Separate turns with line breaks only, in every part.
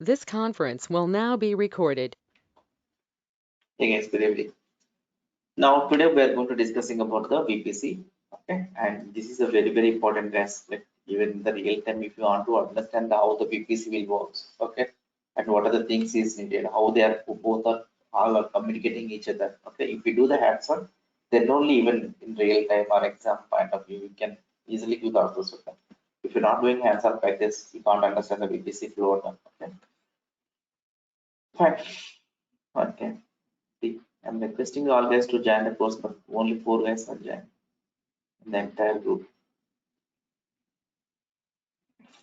This conference will now be recorded.
Hey guys, good evening. Now today we are going to discussing about the VPC. Okay, and this is a very important aspect. Even in the real time, if you want to understand how the VPC will work, okay, and what are the things is needed, how they are both are all are communicating each other. Okay, if you do the hands-on, then only even in real time or exam point of view, you can easily do the answers. Okay, if you're not doing hands-on like this, you can't understand the VPC flow. Okay, fine. Okay. See, I'm requesting all guys to join the course, but only 4 guys are joined in the entire group.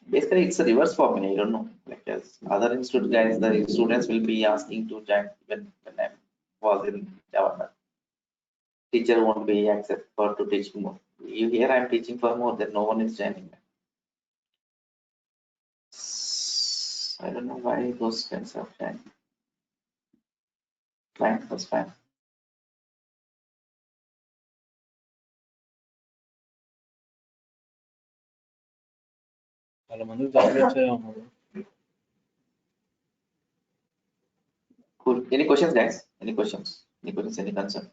Basically, it's a reverse for me. I don't know. Like as other institute guys, the students will be asking to join when I was in Java. Teacher won't be accept for to teach more. You here I'm teaching for more, then no one is joining. I don't know why those guys are joining. Fine, that's fine. Cool. Any questions, guys? Any questions? Any questions? Any concern?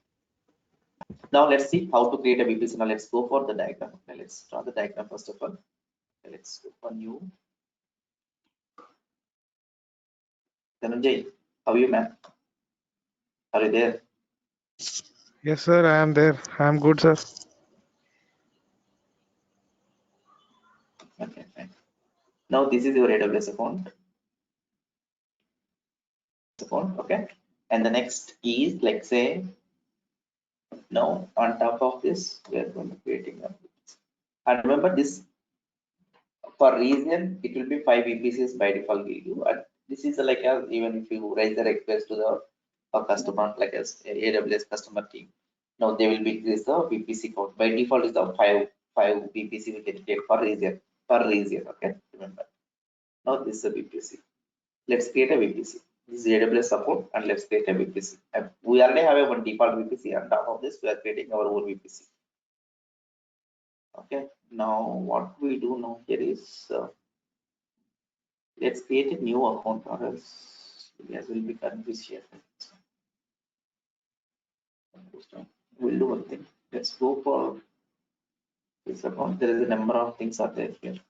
Now let's see how to create a VPC. Now let's go for the diagram. Okay, let's draw the diagram first of all. Okay, let's go for new. Dhananjay, how are you, man? Are you there?
Yes, sir, I am there. I am good, sir.
Okay, fine. Now this is your AWS account. Okay, and the next is like say now on top of this we are going to creating a, and remember this for region it will be 5 VPCs by default give you, and this is like a, even if you raise the request to the customer like as AWS customer team, now they will be increase the VPC count. By default is the 5 VPC we can take per region. Okay, remember. Now this is a VPC. Let's create a VPC. This is AWS support, and let's create a VPC. And we already have a one default VPC. On top of this, we are creating our own VPC. Okay. Now what we do now here is let's create a new account, or else you guys will be confused here. We'll do one thing. Let's go for this account. There is a number of things are there here.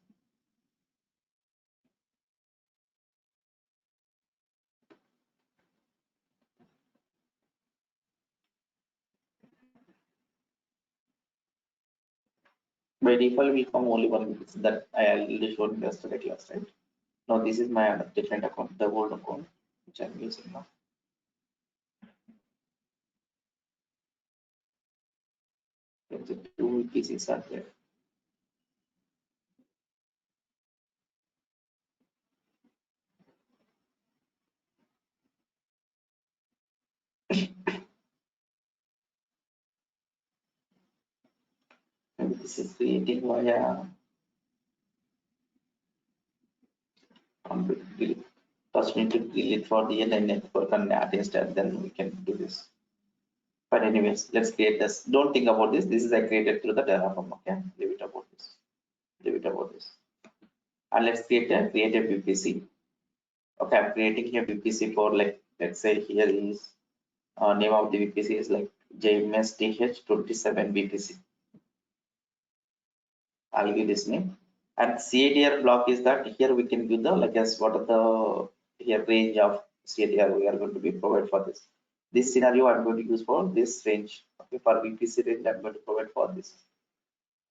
By default, will come only one VPC that I already showed yesterday class, right? Now this is my different account, the old account which I'm using now. The 2 VPCs are there. And this is creating via delete. First, we need to delete for the network and NAT instead, then we can do this. But anyways, let's create this. Don't think about this. This is I created through the Terraform. Okay, leave it about this. Leave it about this. And let's create a VPC. Okay, I'm creating a VPC for like let's say here is name of the VPC is like JMSTH27 VPC. I'll give this name. And CADR block is that here we can give the like as what are the here range of CADR we are going to be provide for this. This scenario I'm going to use for this range. Okay, for VPC range I'm going to provide for this.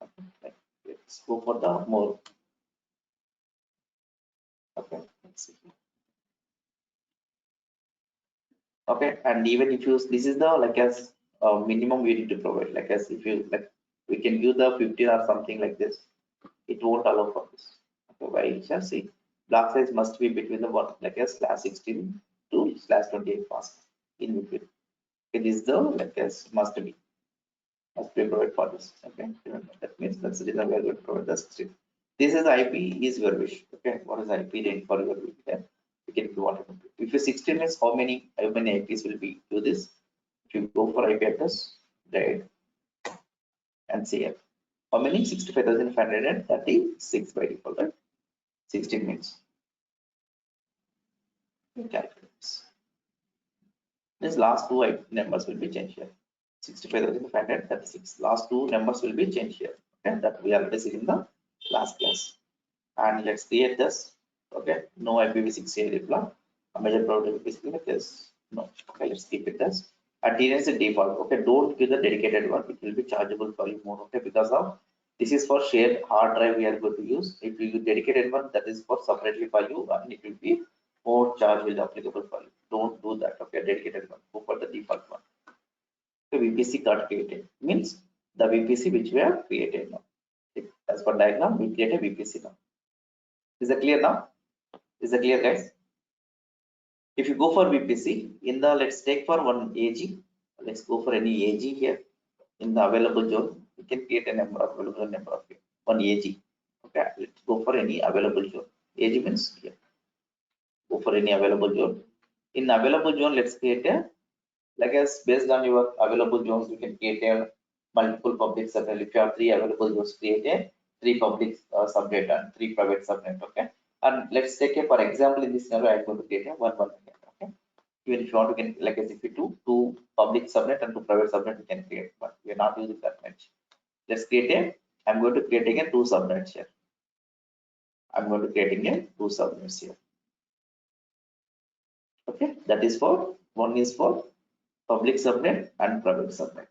Okay, let's go for the more. Okay, let's see. Okay, and even if you this is the like as minimum we need to provide, like as if you like we can give the 15 or something like this, it won't allow for this. Okay, why you shall see block size must be between the one like as /16 to /28 fast in between. It is the like as must be provided for this. Okay, that means that's the reason we are going to provide the 16. This is IP is your wish. Okay, what is IP range for your wish? Then we can do whatever. If you 16 is how many IPs will be do this? If you go for IP address, right, and CF. How many? 65,536 by default, right? 16 means. We calculate this. This last two numbers will be changed here. 65,536. Last two numbers will be changed here. Okay, that we already seen in the last class. And let's create this. Okay, no IPv6 block. A major problem is like this. No. Okay, let's keep it as. And here is the default. Okay, don't give the dedicated one. It will be chargeable for you more. Okay, because of this is for shared hard drive we are going to use. If you use dedicated one, that is for separately for you, and it will be more charge will be applicable for you. Don't do that. Okay, dedicated one. Go for the default one. The VPC got created means the VPC which we have created now. As per diagram, we create a VPC now. Is that clear now? Is that clear, guys? If you go for VPC in the, let's take for one AG. Let's go for any AG here in the available zone. We can create a number of available number of here. One AG. Okay, let's go for any available zone. AG means here. Go for any available zone. In available zone, let's create a, like as based on your available zones, you can create a multiple public subnet. If you have 3 available zones, create a 3 public subnet and 3 private subnet. Okay, and let's take a, for example, in this scenario, I'm going to create a one. Okay, even if you want, you can, like as if you do 2 public subnet and 2 private subnet, you can create, but we are not using that much. Let's create a, I'm going to create again 2 subnets here. I'm going to create again 2 subnets here. Okay, that is for, one is for public subnet and private subnet.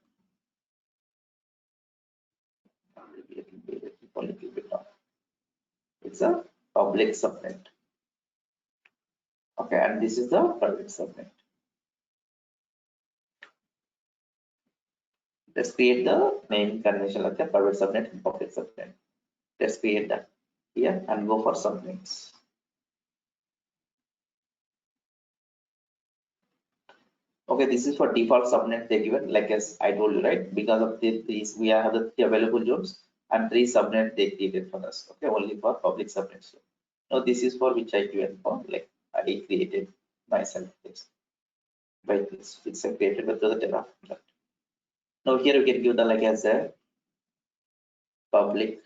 It's a public subnet. Okay, and this is the private subnet. Let's create the name convention like the private subnet and public subnet. Let's create that here and go for subnets. Okay, this is for default subnet they given, like as I told you, right? Because of these, we have the 3 available zones and 3 subnet they created for us. Okay, only for public subnets. Now this is for which I given for, like I created myself this by this, which I created with the Terraform. Now here we can give the, like as a public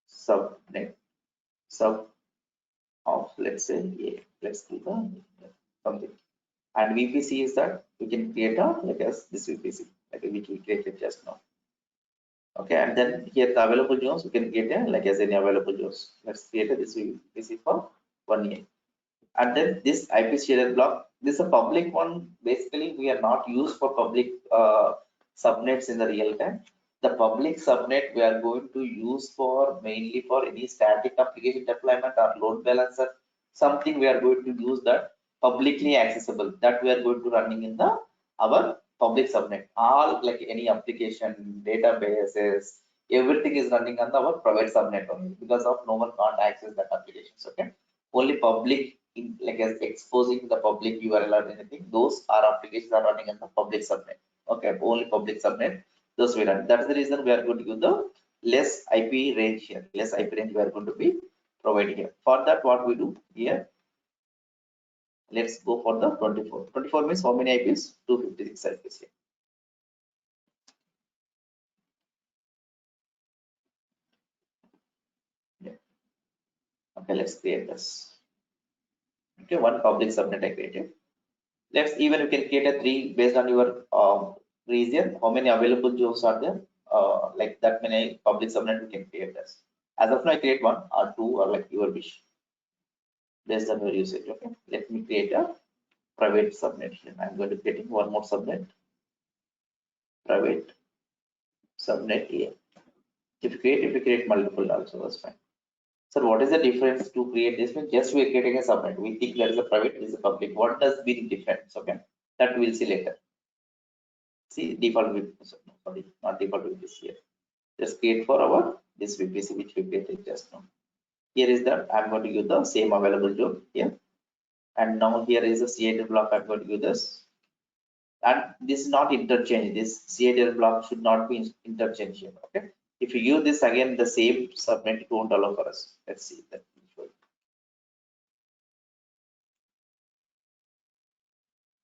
subnet sub of, let's say, yeah, let's do the something. And VPC is that we can create a, like as this VPC, like which we created just now. Okay, and then here the available zones we can create a, like as any available zones. Let's create a, this VPC for 1 year. And then this IP shared block, this is a public one. Basically, we are not used for public subnets in the real time. The public subnet we are going to use for mainly for any static application deployment or load balancer. Something we are going to use that publicly accessible, that we are going to running in the our public subnet. All like any application, databases, everything is running on our private subnet only, because of no one can't access that applications. Okay, only public, like as exposing the public URL or anything, those are applications are running in the public subnet. Okay, only public subnet, those we run. That's the reason we are going to give the less IP range here. Less IP range we are going to be providing here. For that, what we do here, let's go for the 24. 24 means how many IPs? 256 IPs here. Yeah. Okay, let's create this. Okay, one public subnet I created. Let's even you can create a 3 based on your region. How many available jobs are there? Like that many public subnet we can create this. As of now, I create 1 or 2 or like your wish based on your usage. Okay, let me create a private subnet here. I'm going to create one more subnet, private subnet here. If you create multiple also, that's fine. So what is the difference to create this? Just we are creating a subnet. We think that is a private, this is a public. What does be the difference? Okay, that we'll see later. See default VPC, sorry, not default VPC here. Just create for our this VPC which we created just now. Here is that I'm going to use the same available job here. And now here is a CAD block. I'm going to use this. And this is not interchange. This CAD block should not be interchangeable. Okay. If you use this again, the same subnet, it won't allow for us. Let's see that.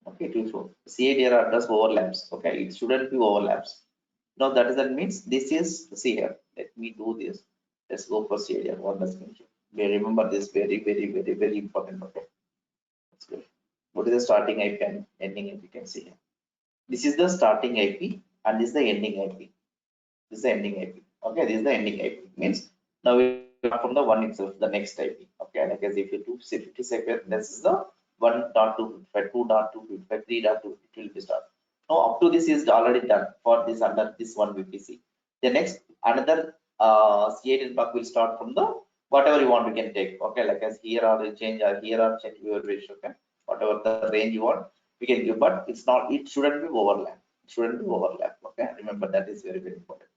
Okay, it will show CAD address overlaps. Okay, it shouldn't be overlaps. Now that is that means this is, see here. Let me do this. Let's go for CAD. What does it mean? We remember this very important. Okay. That's good. What is the starting IP and ending IP? You can see here. This is the starting IP and this is the ending IP. This is the ending IP. Okay, this is the ending IP. Means now we start from the one itself, the next IP. Okay, like as if you do 50 seconds, this is the 1.255, 2.255, 3.2, it will be start. Now up to this is already done for this under this one VPC. The next another C8 buck will start from the whatever you want, you can take. Okay, like as here or change or here or change your ratio. Okay, whatever the range you want, we can give, but it's not, it shouldn't be overlap. It shouldn't be overlap. Okay, remember that is very, very important.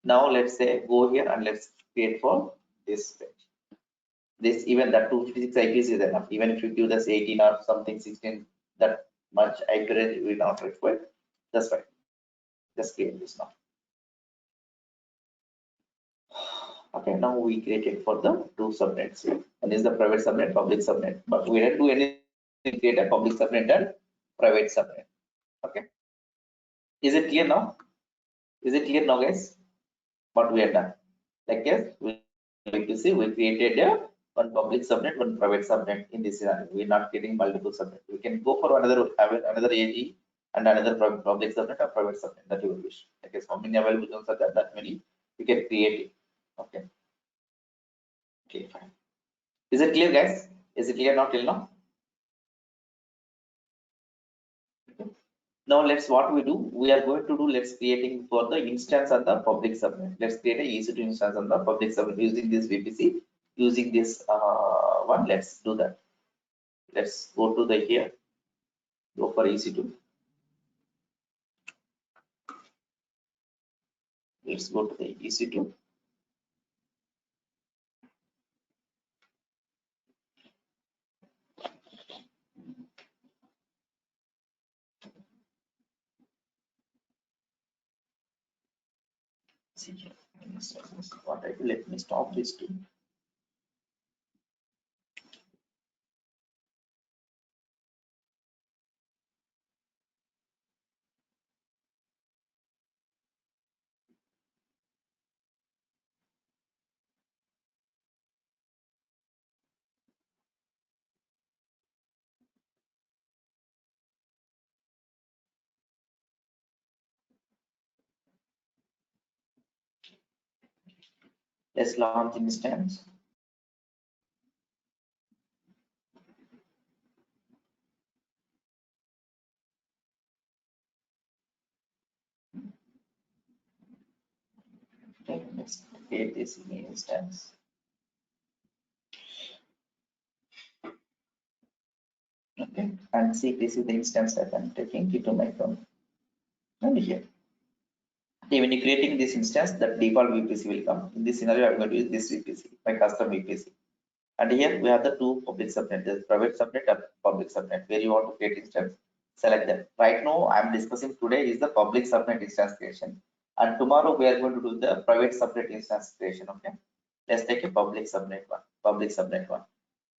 Now let's say go here and let's create for this page. This even that 256 IPs is enough. Even if you give this 18 or something 16, that much IP range will not require. That's fine. Just create this now. Okay, now we created for the two subnets. One is the private subnet, public subnet, but we didn't do anything. Create a public subnet and private subnet. Okay, is it clear now? Is it clear now, guys? What we have done? Like yes, we see we created a one public subnet, one private subnet in this scenario. We're not getting multiple subnet. We can go for another AG and another public subnet or private subnet that you will wish. Like yes, how many available zones are there? That many we can create it. Okay. Okay, fine. Is it clear, guys? Is it clear now till now? Okay. Now let's what we do. We are going to do, let's creating for the instance on the public subnet. Let's create a EC2 instance on the public subnet using this VPC, using this one. Let's do that. Let's go to the here. Go for EC2. Let's go to the EC2. See here. What I do, let me stop this too. Let's launch instance. Okay, let's create this instance. Okay, and see this is the instance that I'm taking it to my phone. And here. Okay, when you're creating this instance, the default VPC will come. In this scenario, I'm going to use this VPC, my custom VPC. And here we have the two public subnet, the private subnet and public subnet. Where you want to create instance, select them. Right now, I'm discussing today is the public subnet instance creation, and tomorrow we are going to do the private subnet instance creation. Okay, let's take a public subnet one,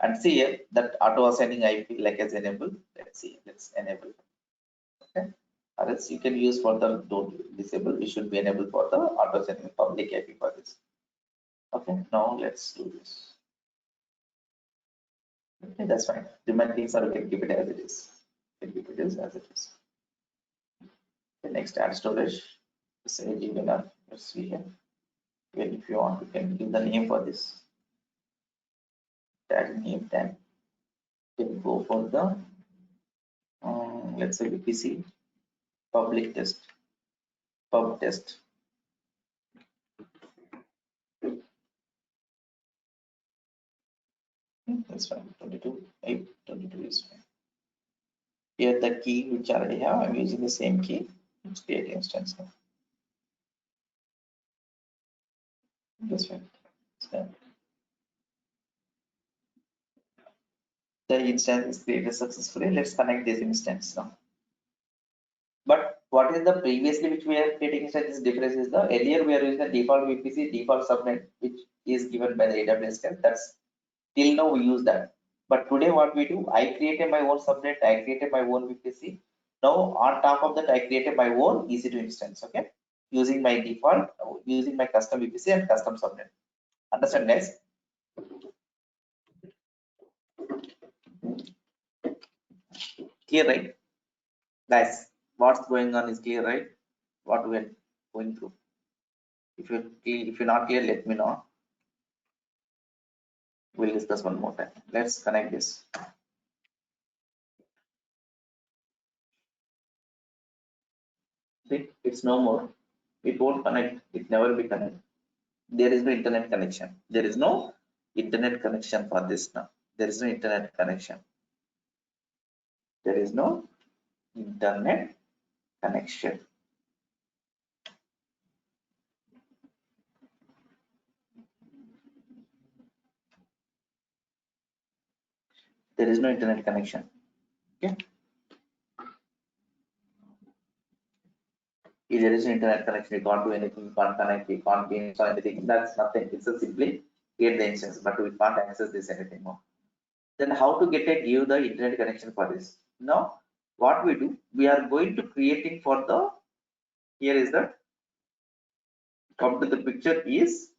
and see here that auto assigning IP like as enable. Let's see, let's enable. Okay, or else you can use for the don't disable. We should be enabled for the auto assigning public IP for this. Okay, now let's do this. Okay, that's fine. Remaining things are, we can keep it as it is. We can keep it as it is. The next, add storage. Say given up. Let's see here. Even if you want, you can give the name for this. Tag name tag. You can go for the let's say VPC public test, pub test. That's fine. 22 is fine. Here the key which I already have, I'm using the same key. Let's create instance now. That's fine. So, the instance is created successfully. Let's connect this instance now. But what is the previously which we are creating instance? This difference is the earlier we are using the default VPC default subnet which is given by the AWS Tamil. That's till now we use that. But today what we do, I created my own subnet, I created my own VPC. Now on top of that, I created my own EC2 instance. Okay, using my default, using my custom VPC and custom subnet. Understand, guys? Clear, right? Guys, what's going on is clear, right? What we are going through. If you're not clear, let me know. We'll discuss one more time. Let's connect this. See, it's no more. It won't connect. It never be connected. There is no internet connection. There is no internet connection for this now. There is no internet connection. There is no internet connection. There is no internet connection. Okay. If there is no internet connection, you can't do anything, you can't connect, you can't install anything. That's nothing. It's a simply create the instance, but we can't access this anything more. Then how to get a give the internet connection for this? Now, what we do, we are going to creating for the, here is the, come to the picture is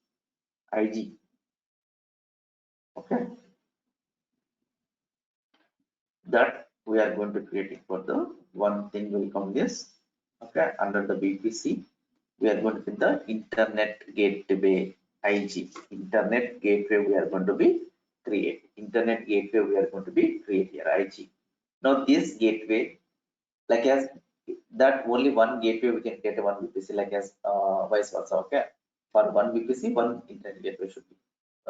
IG. Okay. That we are going to create it for the one thing will come this. Okay. Under the VPC, we are going to put the internet gateway IG. Internet gateway we are going to be create. Internet gateway we are going to be create here IG. Now this gateway, like as that only one gateway we can get one VPC, like as vice versa. Okay, for one VPC, one internet gateway should be.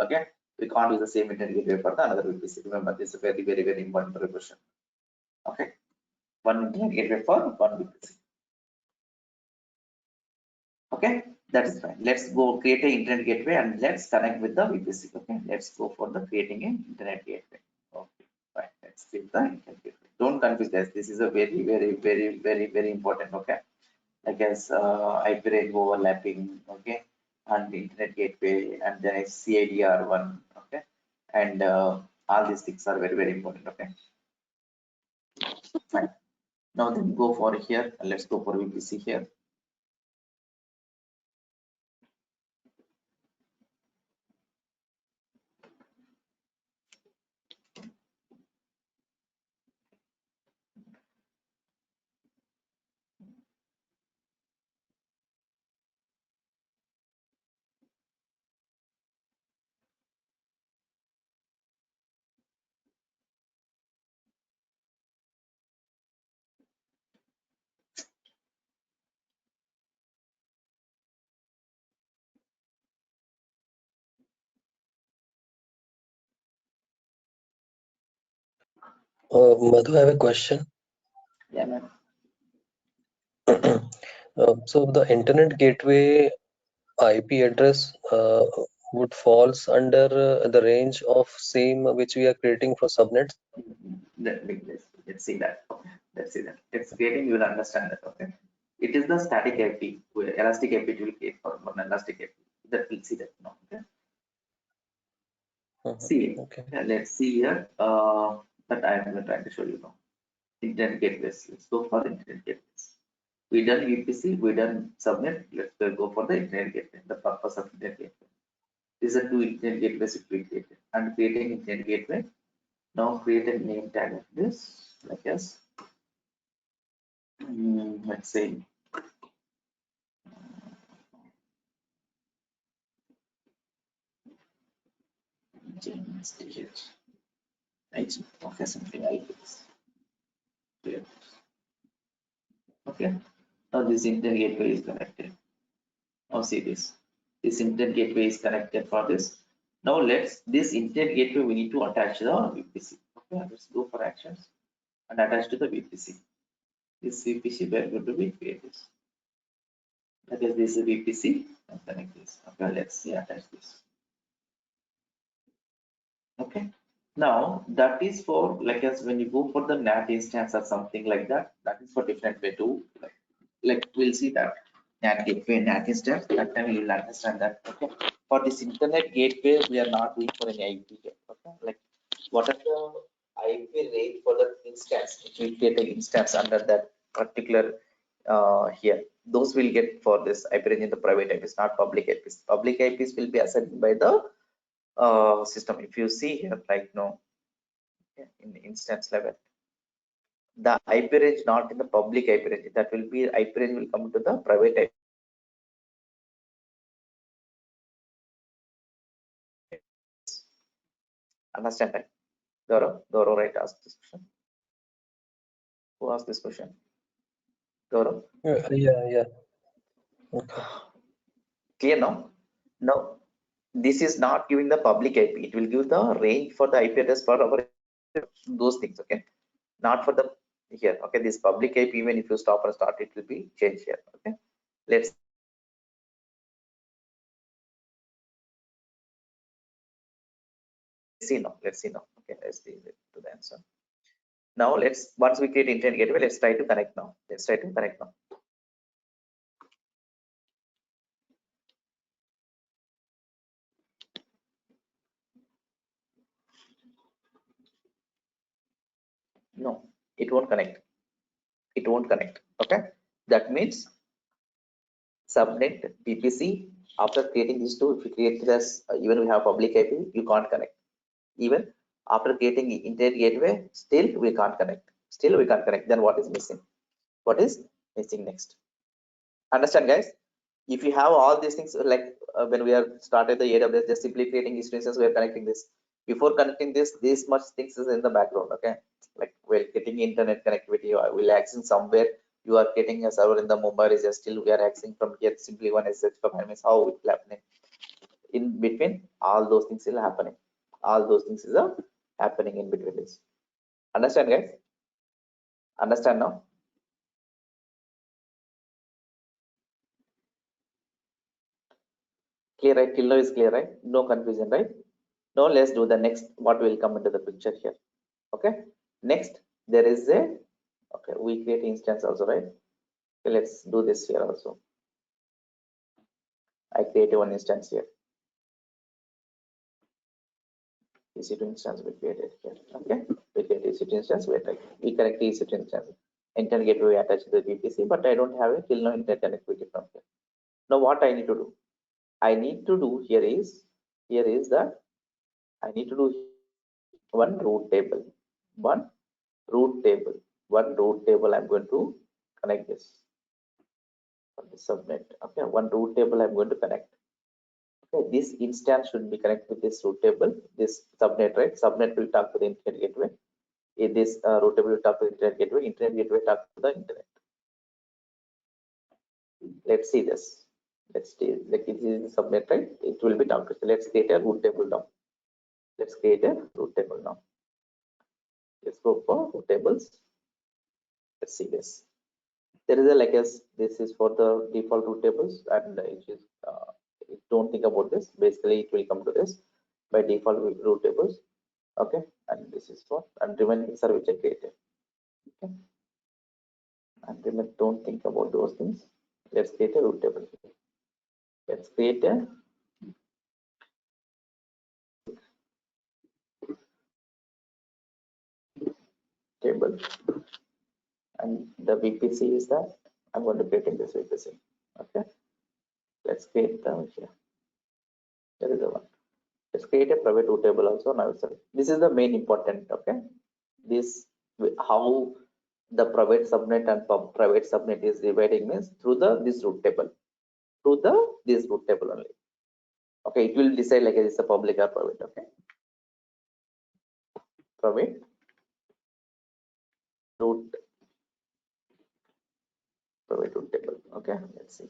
Okay, we can't use the same internet gateway for the another VPC. Remember, this is a very important question. Okay, one internet gateway for one VPC. Okay, that is fine. Let's go create an internet gateway and let's connect with the VPC. Okay, let's go for the creating an internet gateway. Okay, fine. Let's create the internet gateway. Don't confuse guys. This is a very important. Okay, like as IP range overlapping. Okay, and the internet gateway, and then it's CIDR one. Okay, and all these things are very important. Okay, fine. Now then go for here. Let's go for VPC here.
Madhu, I have a question.
Yeah, man.
So the internet gateway IP address would falls under the range of same which we are creating for subnets.
Let's see that. Okay. Let's see that. It's creating, you will understand that. Okay. It is the static IP, where elastic IP it will create for one elastic IP. That we'll see that now. Okay. See,
Okay.
let's see here. That I am trying to show you now. Internet gateways. Let's go for internet gateways. We done VPC, we done subnet. Let's go for the internet gateway. The purpose of internet gateway. These are two internet gateways we created. And creating internet gateway. Now create a name tag of this, like as let's say okay, something like this. Okay, now this internet gateway is connected. Now see this. This internet gateway is connected for this. Now let's this internet gateway we need to attach the VPC. Okay, let's go for actions and attach to the VPC. This VPC we are going to be create this. That is this is VPC and connect this. Okay, let's see attach this. Okay. Now that is for like as when you go for the NAT instance or something like that, that is for different way to like we'll see that NAT gateway, NAT instance. That time you will understand that. Okay. For this internet gateway, we are not doing for any IP yet. Okay. Like what are the IP range for the instance? If we create an instance under that particular here, those will get for this IP range in the private IPs, not public IPs. Public IPs will be assigned by the system. If you see here, like no in the instance level, the IP range not in the public IP range. That will be IP range will come to the private IP. Understand, right? Gaurav, right? Ask this question. Who asked this question? Gaurav.
Yeah. Okay.
Clear now? No, this is not giving the public IP. It will give the range for the IP address for our those things. Okay, not for the here. Okay, this public IP, even if you stop and start, it will be changed here. Okay, let's see now. Let's see now. Okay, let's see to the answer. Now let's, once we create internet gateway, let's try to connect now. Let's try to connect now. No, it won't connect. It won't connect. Okay, that means subnet VPC. After creating these two, if you create this, even we have public IP, you can't connect. Even after creating internet gateway, still we can't connect. Still we can't connect. Then what is missing? What is missing next? Understand, guys? If you have all these things, like when we are started the AWS, just simply creating instances, we are connecting this. Before connecting this much things is in the background. Okay, like we're getting internet connectivity, or we're accessing somewhere. You are getting a server in the Mumbai region. Still we are accessing from here simply one SSH from means how it will happening. In between, all those things is happening. All those things is happening in between this. Understand, guys? Understand now? Clear, right? Till now is clear, right? No confusion, right? Now let's do the next. What will come into the picture here? Okay. Next, there is a. Okay, we create instance also, right? Okay, let's do this here also. I create one instance here. EC2 instance we created here. Okay, we create EC2 instance. We connect the EC2 instance. Internet gateway attached to the VPC, but I don't have it till now internet connectivity from here. Now what I need to do? I need to do here is that I need to do one root table. One root table. I'm going to connect this on the subnet. Okay, one root table I'm going to connect. Okay, this instance should be connected with this root table, this subnet, right? Subnet will talk to the internet gateway. This root table will talk to the internet gateway. Internet gateway talk to the internet. Let's see this. Let's see, like it is the subnet, right? It will be talked to. Let's create a root table now. Let's create a root table now. Let's go for root tables. Let's see this. There is a like as this is for the default root tables, and it is don't think about this. Basically, it will come to this by default root tables. Okay, and this is for and remaining are which I created. Okay, and remember, don't think about those things. Let's create a root table. Let's create a table, and the VPC is that I'm going to create in this VPC. Okay, let's create the here. There is the one. Let's create a private root table also now. This is the main important. Okay, this how the private subnet and private subnet is dividing means through the this root table, through the this root table only. Okay, it will decide like it's a public or private. Okay, private root table. Okay, let's see.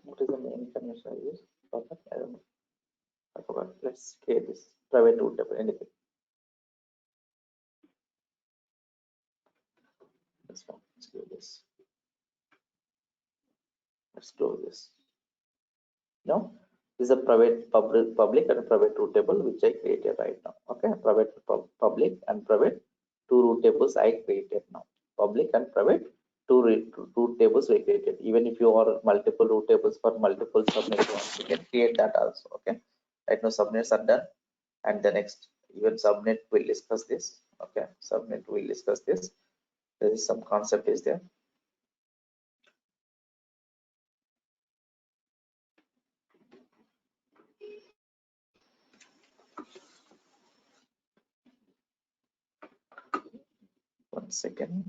What is the main convention I use? Perfect. I don't know. I forgot. Let's create this private root table. Anything. Let's do this. Let's close this. Now, this is a private public and private root table which I created right now. Okay, private public and private two root tables I created now. Public and private two root tables we created. Even if you are multiple root tables for multiple subnet ones, you can create that also. Okay, right now subnets are done, and the next even subnet will discuss this. Okay, subnet will discuss this. There is some concept is there. 1 second.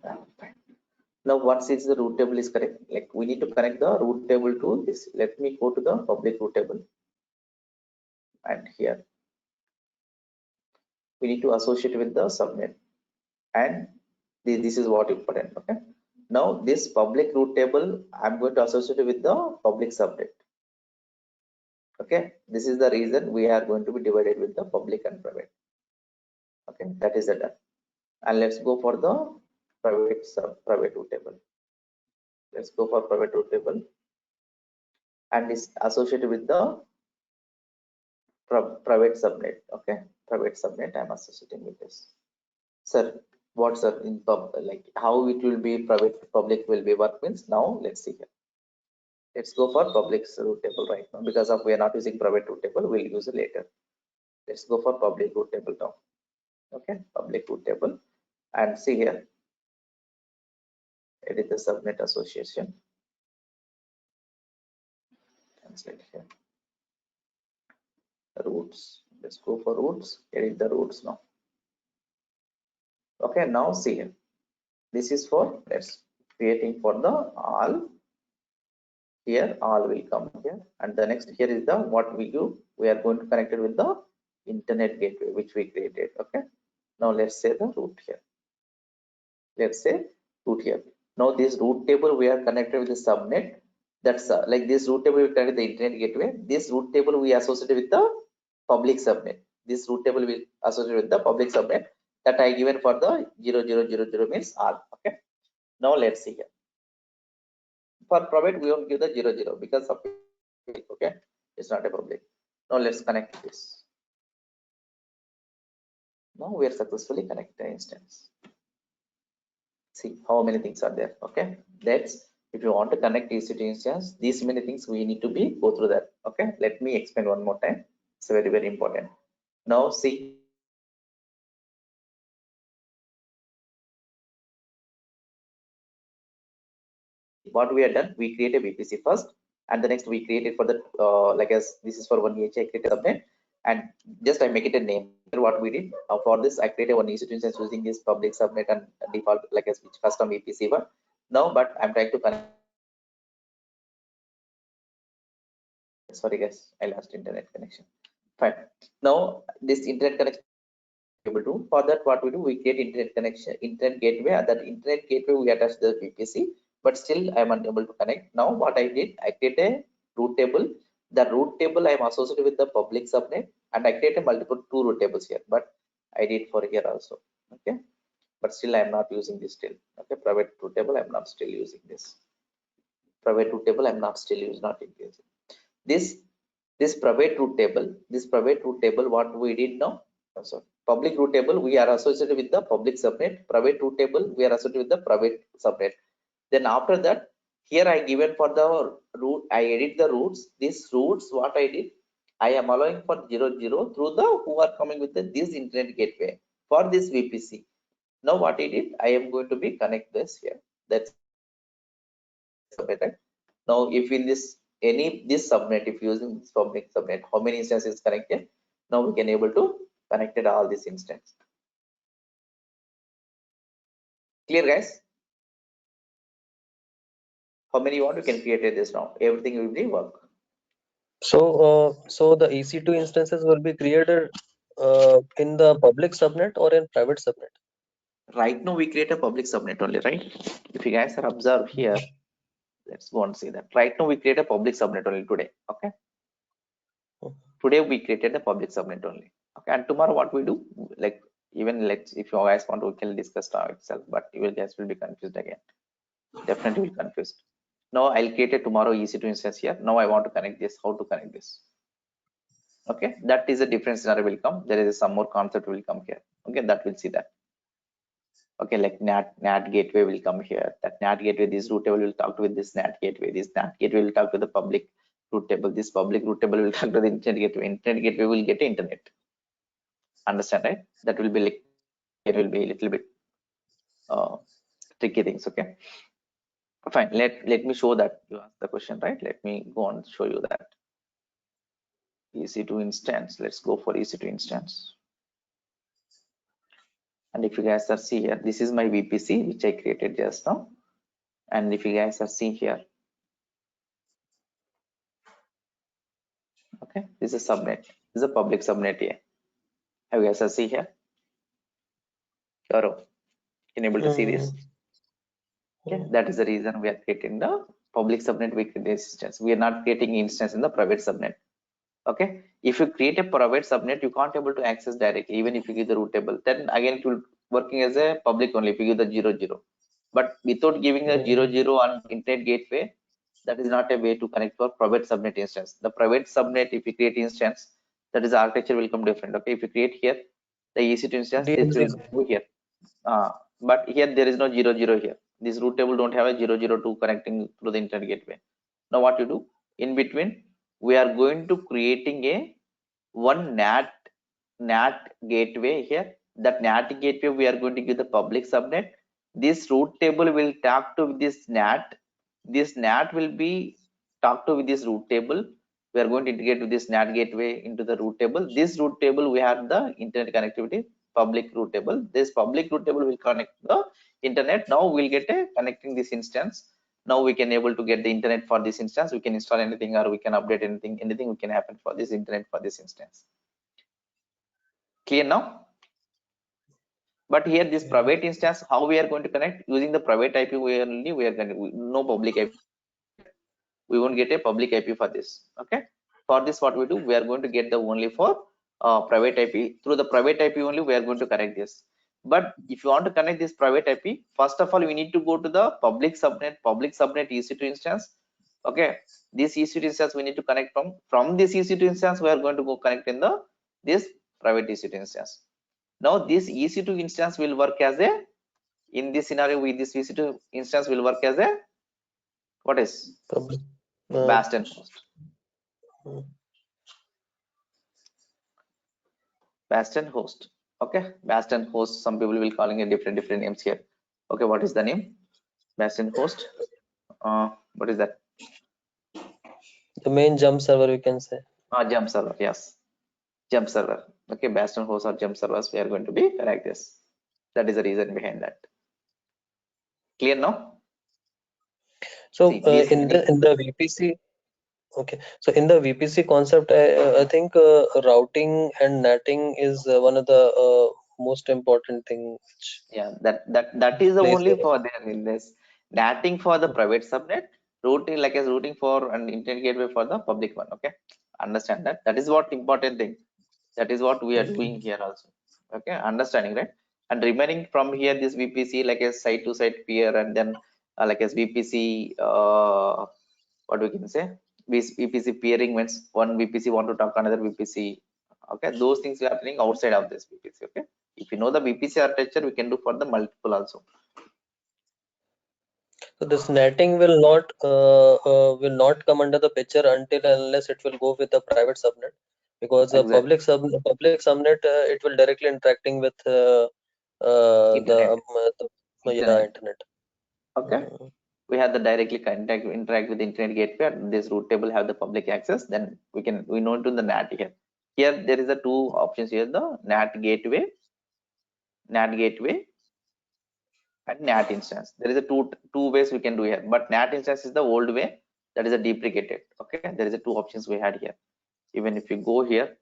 Fine. Now once is the root table is correct, like we need to connect the root table to this. Let me go to the public root table, and here we need to associate with the subnet, and this is what important. Okay, now this public root table I'm going to associate with the public subnet. Okay, this is the reason we are going to be divided with the public and private. Okay, that is the done. And let's go for the private root table. Let's go for private root table, and is associated with the private subnet. Okay, private subnet I'm associating with this. Sir, what sir in like how it will be private public will be work means? Now let's see here. Let's go for public root table right now, because of we are not using private root table, we'll use it later. Let's go for public root table now. Okay, public root table, and see here, edit the subnet association. Translate here. Roots. Let's go for roots. Edit the roots now. Okay, now see here. This is for let's creating for the all. Here all will come here, and the next here is the what we do. We are going to connect it with the internet gateway which we created. Okay, now let's say the root here. Let's say root here. Now this root table we are connected with the subnet. That's like this root table we connect with the internet gateway. This root table we associated with the public subnet. This root table will associate with the public subnet that I given for the 0000 means all. Okay, now let's see here. For private we won't give the 00 because of it. Okay, it's not a public. Now let's connect this. Now we are successfully connected the instance. See how many things are there. Okay, that's if you want to connect EC2 instance, these many things we need to be go through that. Okay, let me explain one more time. It's very, very important. Now see what we have done. We create a VPC first, and the next we create it for the like as this is for one EHI, I create a subnet, and just I make it a name. What we did for this, I create a one EC2 instance using this public subnet and default like as which custom VPC one. Now, but I'm trying to connect. Sorry guys, I lost internet connection. Fine. Now this internet connection able to, for that what we do, we create internet connection, internet gateway, and that internet gateway we attach the VPC, but still I am unable to connect. Now what I did, I create a root table. The root table I am associated with the public subnet, and I create a multiple two root tables here, but I did for here also. Okay, but still I am not using this still. Okay, private root table I am not still using this. Private root table I am not still using, not using this private root table, what we did now, sorry, public root table we are associated with the public subnet. Private root table we are associated with the private subnet. Then after that, here I given for the root, I edit the roots. These roots what I did, I am allowing for 00 through the who are coming with this internet gateway for this VPC. Now what I did, I am going to be connect this here. That's subnet. Now if in this this subnet, if using this public subnet, how many instances connected? Now we can able to connected all these instances. Clear guys? How many you want, you can create this now. Everything will be work.
So, so the EC2 instances will be created in the public subnet or in private subnet?
Right now we create a public subnet only, right? If you guys are observed here, let's go and see that. Right now we create a public subnet only today. Okay. Today we created a public subnet only. Okay, and tomorrow what we do, like even let's if you guys want to, we can discuss now itself, but you guys will be confused again. Definitely will confused. Now I'll create a tomorrow EC2 instance here. Now I want to connect this. How to connect this? Okay, that is a different scenario will come. There is some more concept will come here. Okay, that will see that. Okay, like NAT gateway will come here. That NAT gateway, this root table will talk with this NAT gateway. This NAT gateway will talk to the public root table. This public root table will talk to the internet gateway. Internet gateway will get internet. Understand, right? That will be like, it will be a little bit tricky things. Okay, fine. Let me show that you asked the question, right? Let me go and show you that. EC2 instance. Let's go for EC2 instance. And if you guys are see here, this is my VPC which I created just now. And if you guys are see here, okay, this is subnet. This is a public subnet here. Have you guys are see here? Karo, can you able to see this? Okay, that is the reason we are creating the public subnet. We create instance. We are not creating instance in the private subnet. Okay, if you create a private subnet, you can't able to access directly, even if you give the root table. Then again, it will working as a public only if you give the 00. But without giving a 00 on internet gateway, that is not a way to connect for private subnet instance. The private subnet, if you create instance, that is architecture will come different. Okay, if you create here the EC2 instance, this will go here. But here there is no 00 here. This root table don't have a 002 connecting through the internet gateway. Now what you do in between, we are going to creating a one NAT gateway here. That NAT gateway we are going to give the public subnet. This root table will talk to this NAT. This NAT will be talk to with this root table. We are going to integrate with this NAT gateway into the root table. This root table we have the internet connectivity public root table. This public root table will connect the internet. Now we'll get a connecting this instance. Now we can able to get the internet for this instance. We can install anything or we can update anything we can happen for this internet for this instance. Clear now? But here this private instance, how we are going to connect using the private IP only, we are going to no public IP. We won't get a public IP for this. Okay, for this what we do, we are going to get the only for private IP. Through the private IP only we are going to connect this. But if you want to connect this private IP, first of all we need to go to the public subnet EC2 instance. Okay, this EC2 instance we need to connect from this EC2 instance. We are going to go connect in the this private EC2 instance. Now this EC2 instance will work as a, in this scenario with this EC2 instance will work as a, what is Bastion host. Bastion host. Okay, Bastion host, some people will calling it different names here. Okay, what is the name? Bastion host. What is that?
The main jump server, you can say.
Jump server, yes. Jump server. Okay, Bastion host or jump servers, we are going to be connect this. That is the reason behind that. Clear now?
So
See,
in the VPC, okay. So in the VPC concept, I think routing and netting is one of the most important thing.
Yeah, that is the only for there in this. Netting for the private subnet, routing like as routing for an internet gateway for the public one. Okay, understand that. That is what important thing. That is what we are doing here also. Okay, understanding, right? And remaining from here this VPC like a site to site peer, and then like as VPC what we can say, VPC peering means one VPC want to talk another VPC. Okay, those things are happening outside of this VPC. Okay, if you know the VPC architecture, we can do for the multiple also.
So this netting will not come under the picture until unless it will go with the private subnet, because the public subnet it will directly interacting with
internet.
internet.
Okay, we have the directly interact with the internet gateway, and this root table have the public access. Then we know to the NAT here. Here there is the two options here: the NAT gateway, and NAT instance. There is a two ways we can do here, but NAT instance is the old way, that is a deprecated. Okay, there is a two options we had here. Even if you go here,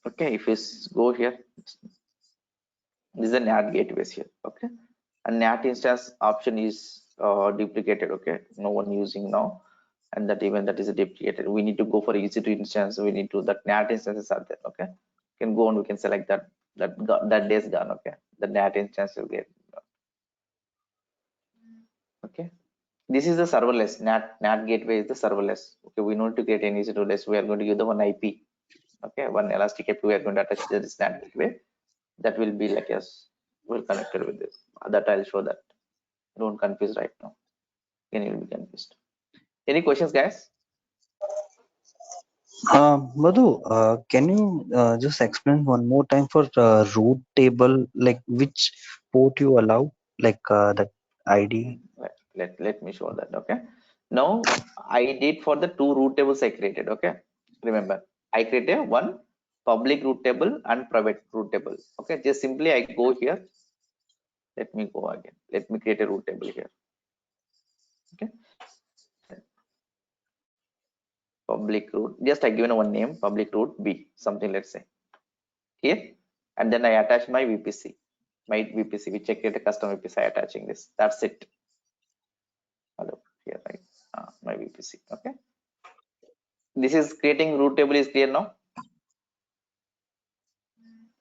okay, if you go here, this is the NAT gateways here. Okay, and NAT instance option is deprecated. Okay, no one using now, and that even that is a deprecated. We need to go for EC2 instance. We need to, that NAT instances are there. Okay, you can go and we can select that. That day is gone. Okay, the NAT instance will get. Okay, this is the serverless. NAT gateway is the serverless. Okay, we need to create an EC2 list. We are going to give the one IP. Okay, one elastic IP we are going to attach to this NAT gateway. That will be like as well connected with this. That I'll show that. Don't confuse right now. Then you'll be confused. Any questions, guys?
Madhu, can you just explain one more time for root table, like which port you allow, like that ID?
Let me show that. Okay, now I did for the two root tables I created. Okay, remember I created one public root table and private root table. Okay, just simply I go here. Let me go again. Let me create a root table here. Okay, public root. Just I given one name, public root B, something, let's say here, and then I attach my VPC, which I create a custom VPC. I attaching this. That's it. Hello here, right? My VPC. Okay, this is creating root table is clear now.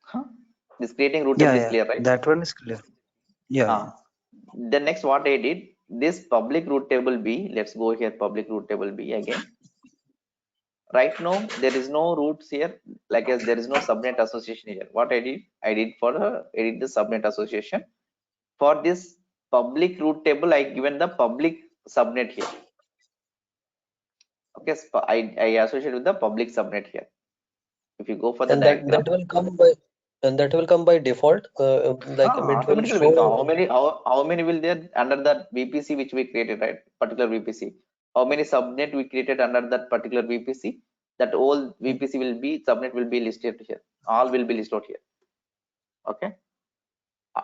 Huh? This creating root table is clear, right?
That one is clear.
The next what I did, this public root table B, let's go here, public root table B again. Right now there is no roots here, like as there is no subnet association here. What I did edit the subnet association. For this public root table, I given the public subnet here. Okay, so I associate with the public subnet here. If you go for the diagram,
that will come by default. Like it will
automatically
show
how many will there under that VPC which we created, right? Particular VPC. How many subnet we created under that particular VPC? That all VPC will be subnet will be listed here. All will be listed here. Okay.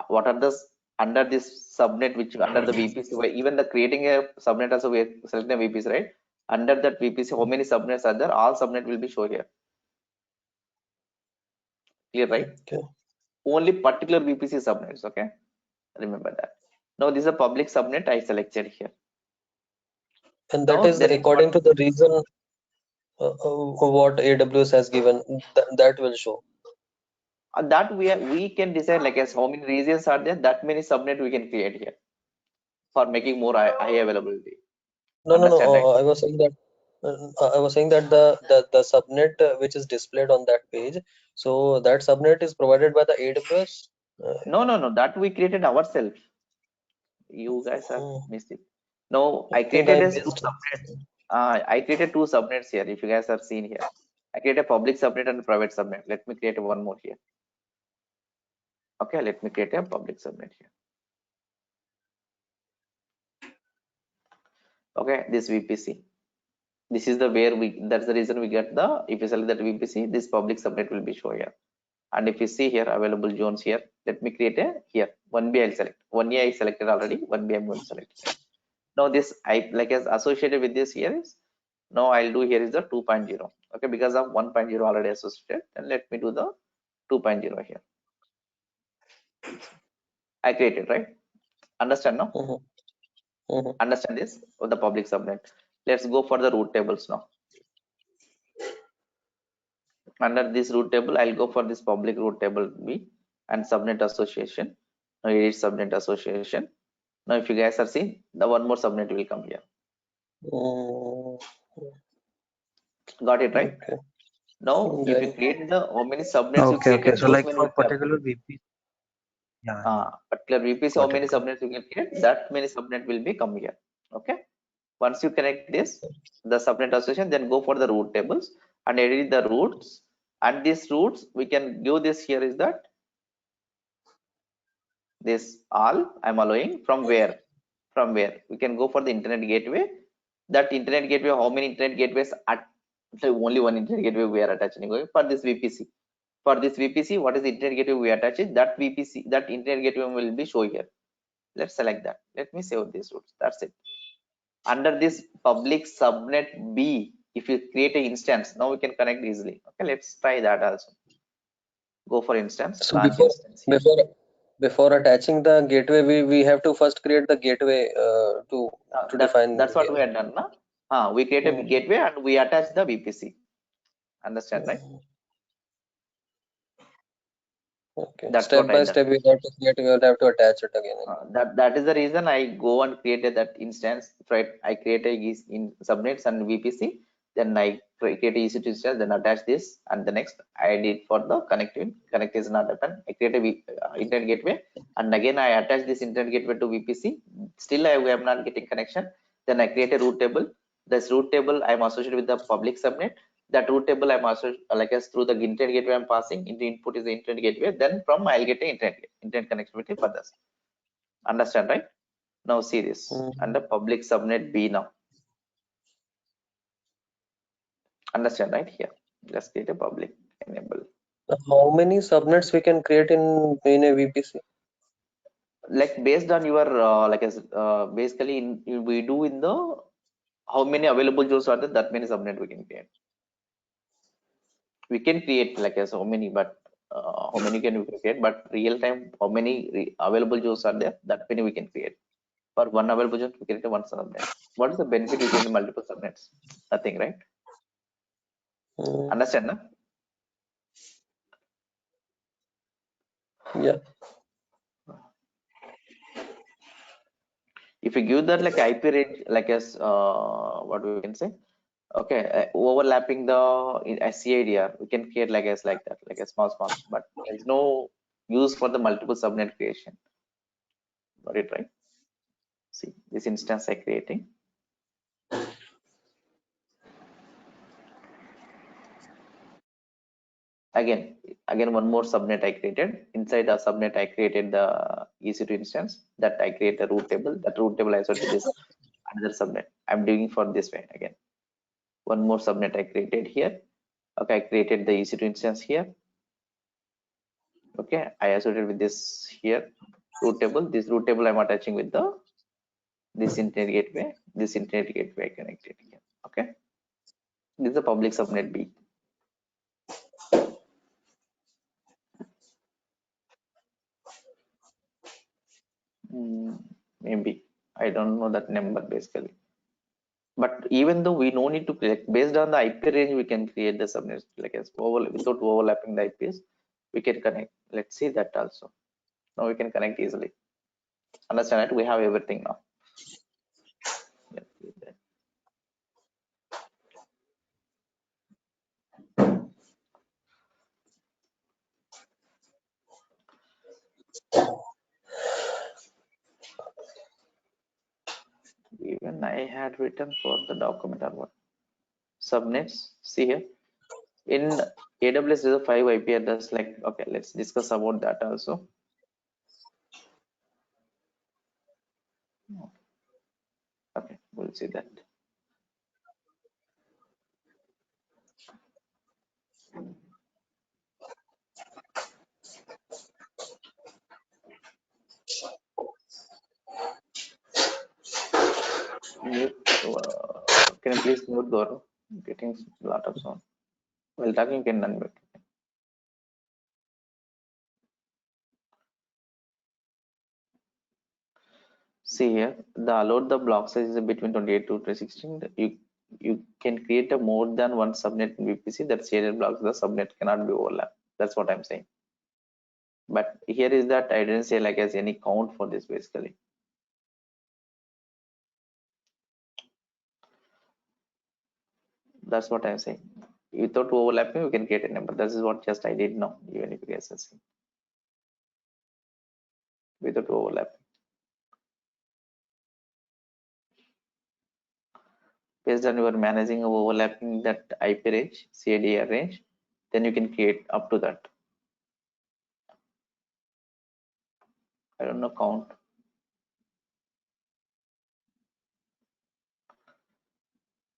What are the under this subnet which under the VPC? Even the creating a subnet also we select the VPC, right? Under that VPC, how many subnets are there? All subnet will be shown here. Clear, right?
Okay.
Only particular VPC subnets. Okay. Remember that. Now this is a public subnet I selected here.
And that is according to the reason what AWS has given. That will show.
That we can decide like as how many regions are there, that many subnet we can create here for making more high availability.
No. I was saying that the subnet which is displayed on that page. So that subnet is provided by the AWS.
No. That we created ourselves. You guys are missing. No, I created two subnets. I created two subnets here. If you guys have seen here, I created a public subnet and a private subnet. Let me create one more here. Okay, let me create a public subnet here. Okay, this VPC. This is the where that's the reason we get the, if you select that VPC, this public subnet will be shown here. And if you see here available zones here, let me create a here 1B I'll select. 1A I selected already, 1B I'm going to select here. Now this I like as associated with this here is, now I'll do here is the 2.0. Okay, because of 1.0 already associated, and let me do the 2.0 here. I created, right? Understand now? Understand this with the public subnet. Let's go for the root tables now. Under this root table, I'll go for this public root table B and subnet association. Now edit subnet association. Now if you guys are seeing, the one more subnet will come here. Got it, right?
Okay.
Now if you create the how many subnets you created,
okay. So like for particular VPC,
particular VPC, how many subnets you can create, that many subnet will be come here. Okay. Once you connect this, the subnet association, then go for the root tables and edit the roots. And these roots we can give this here is that this all I'm allowing from where we can go for the internet gateway. That internet gateway, how many internet gateways at only one internet gateway we are attaching for this VPC. For this VPC, what is the internet gateway we attach it? That VPC, that internet gateway will be shown here. Let's select that. Let me save these roots. That's it. Under this public subnet B, if you create an instance, now we can connect easily. Okay, let's try that also. Go for instance.
So before attaching the gateway, we have to first create the gateway to define.
That's what we had done, na? We create a gateway and we attach the VPC. Understand, right?
Okay. That's step by step we have to create. We will have to attach it again.
That is the reason I go and created that instance. Right? I create a in subnets and VPC. Then I create a EC2 instance. Then attach this, and the next I did for the connectivity. Connect is not done. I create a internet gateway, and again I attach this internet gateway to VPC. Still I am not getting connection. Then I create a root table. This root table I am associated with the public subnet. That root table I'm also like as through the internet gateway I'm passing into input is the internet gateway. Then from I'll get the internet connectivity for this. Understand, right? Now see this under public subnet B now. Understand, right? Here, let's create a public enable.
How many subnets we can create in a VPC?
Like based on your basically we do in the how many available jobs are there, that many subnet we can create. We can create like as how many, but how many can we create? But real time, how many available jobs are there? That many we can create. For one available job, we create one subnet. What is the benefit we create multiple subnets? Nothing, right? Understand, no?
Yeah.
If you give that like IP range, like as what we can say, okay, overlapping the CIDR, we can create like as like that, like a small, but there's no use for the multiple subnet creation. Got it, right? See this instance I creating. Again one more subnet I created. Inside the subnet I created the EC2 instance, that I create a root table. That root table I associate with this another subnet. I'm doing for this way again. One more subnet I created here. Okay, I created the EC2 instance here. Okay, I associated with this here root table. This root table I'm attaching with the this internet gateway. This internet gateway I connected here. Okay, this is the public subnet B. Maybe I don't know that number basically. But even though we no need to create, based on the IP range, we can create the subnets like as without overlapping the IPs, we can connect. Let's see that also. Now we can connect easily. Understand it? We have everything now. Let's see that. Even I had written for the document or what subnets. See here in AWS there's a 5 IP address. Like okay, let's discuss about that also. Okay, we'll see that. Mute. Can you please mute Gaurav? Getting a lot of sound. While talking, you can unmute. See here, the allowed the block size is between 28 to 216. You can create a more than one subnet in VPC that shaded blocks. The subnet cannot be overlapped. That's what I'm saying. But here is that I didn't say like as any count for this basically. That's what I'm saying. Without overlapping, you can create a number. This is what just I did now. Even if you guys are seeing without overlapping. Based on your managing of overlapping that IP range, CADR range, then you can create up to that. I don't know count.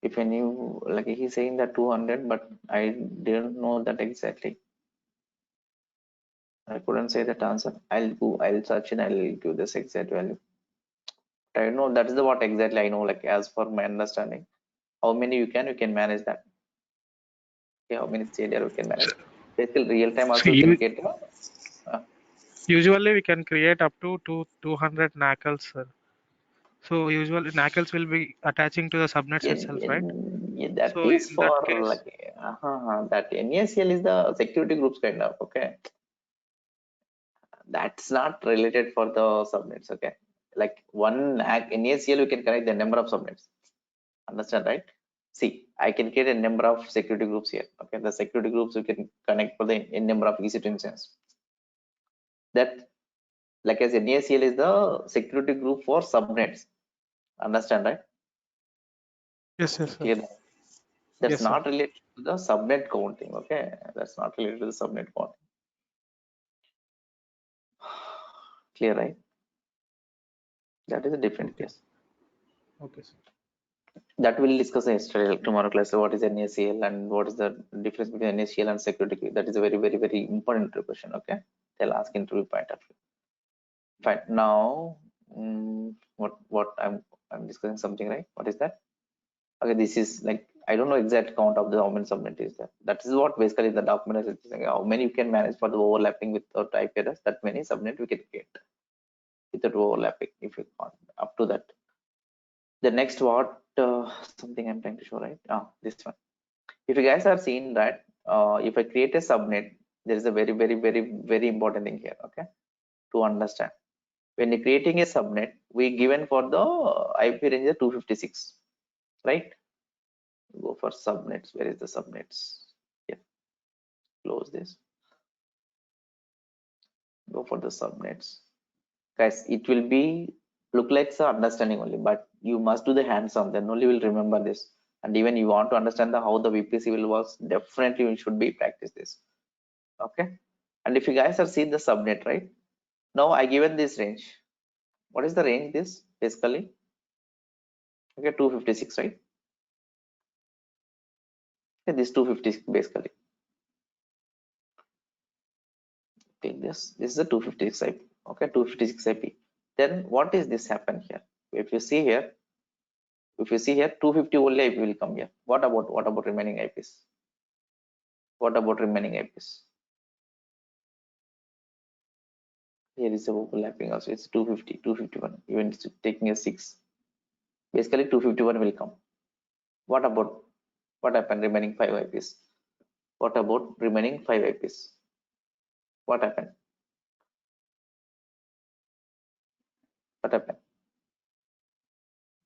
If any, like he's saying that 200, but I didn't know that exactly. I couldn't say that answer. I'll search and I'll give this exact value. But I know that is the what exactly I know. Like as for my understanding, how many you can manage that. Okay, how many CADR you can manage. Basically, real time also you can get.
Usually we can create up to 200 NACLs, sir. So usually NACLs will be attaching to the subnets itself, right?
That
So
is
in
for
that case,
like that NACL is the security groups kind of. Okay, that's not related for the subnets. Okay, like one NACL you can connect the number of subnets. Understand, right? See, I can create a number of security groups here. Okay, the security groups you can connect for the n number of EC2 instances. That like as NACL is the security group for subnets. Understand, right?
yes, sir.
Clear? That's
Yes, sir.
not related to the subnet counting. Okay, that's not related to the subnet counting. Clear, right? That is a different case.
Okay, sir.
that we'll discuss yesterday, tomorrow class. What is NACL and what is the difference between NACL and security key? That is a very, very, very important question. Okay, they'll ask interview point of view. Fine. Now, what I'm discussing something, right? What is that? Okay, this is like I don't know exact count of the how many subnet is there. That is what basically the document is saying. How many you can manage for the overlapping without IP address? That many subnet we can get without overlapping if you want up to that. The next what something I'm trying to show, right? This one. If you guys have seen that, if I create a subnet, there is a very, very, very, very important thing here. Okay, to understand. When you're creating a subnet, we given for the IP range of 256, right? Go for subnets. Where is the subnets? Yeah, close this. Go for the subnets, guys. It will be look like the understanding only, but you must do the hands-on. Then only will remember this. And even you want to understand how the VPC will work, definitely you should be practice this. Okay. And if you guys have seen the subnet, right? Now I given this range. What is the range? This basically okay, 256, right? Okay, this 256 basically. Take this. This is a 256 IP. Okay, 256 IP. Then what is this happen here? If you see here, 250 only IP will come here. What about remaining IPs? What about remaining IPs? Here is a overlapping also. It's 250, 251. Even it's taking a 6. Basically 251 will come. What happened remaining 5 IPs? What about remaining 5 IPs? What happened? What happened?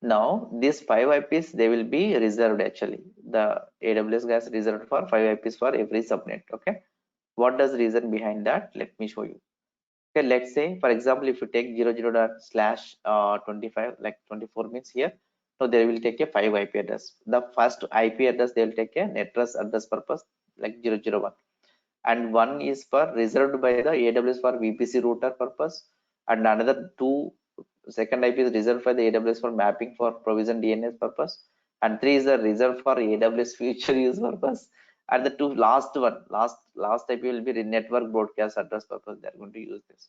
Now these 5 IPs they will be reserved actually. The AWS guys reserved for 5 IPs for every subnet. Okay. What does reason behind that? Let me show you. Okay, let's say for example, if you take 00./25 like 24 means here, so they will take a 5 IP address. The first IP address they will take a network address purpose like 001, and one is for reserved by the AWS for VPC router purpose, and another two second IP is reserved for the AWS for mapping for provision DNS purpose, and 3 is the reserved for AWS future use purpose, and the two last IP will be network broadcast address purpose. They are going to use this.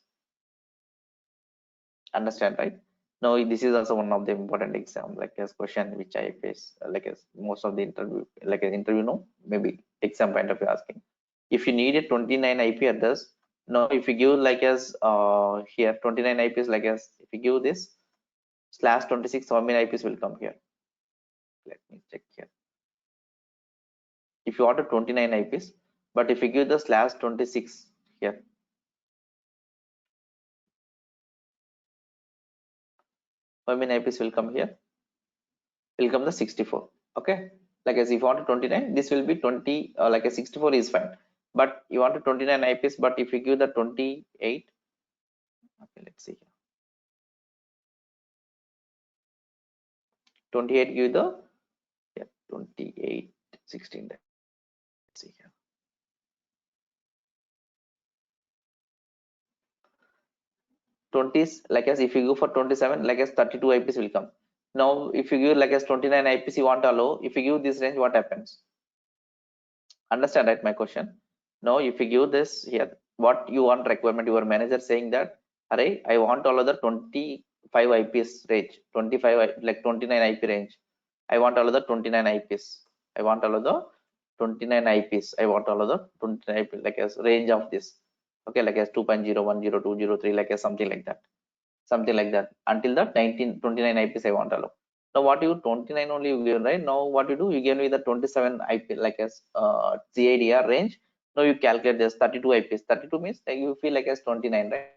Understand, right? Now this is also one of the important exam like as question which I face like as most of the interview like an interview no maybe exam point of view asking. If you need a 29 IP address, now if you give like as here 29 IPs like as if you give this /26, how many IPs will come here? Let me check here. If you order 29 IPs, but if you give the /26 here, how many IPs will come here? Will come the 64. Okay, like as if you want 29, this will be 20 like a 64 is fine, but you want 29 IPs, but if you give the 28, okay, let's see here. 28 give the 28 16. Let's see here. 20s like as if you go for 27 like as 32 IPs will come. Now if you give like as 29 IPs you want to allow, if you give this range, what happens? Understand, right, my question? Now if you give this here, what you want requirement, your manager saying that array I want to allow the 25 IPs range, 25 like 29 IP range. I want to allow the 29 IPs. I want to allow the 29 IPs. I want to allow the 29 IP like as range of this. Okay, like as 2.0.1.0.2.0.3 like as something like that until the 29 IPs I want to allow. Now what you 29 only you give, right? Now what you do, you give me the 27 IP like as CIDR range. Now you calculate this 32 IPs. 32 means like you feel like as 29, right?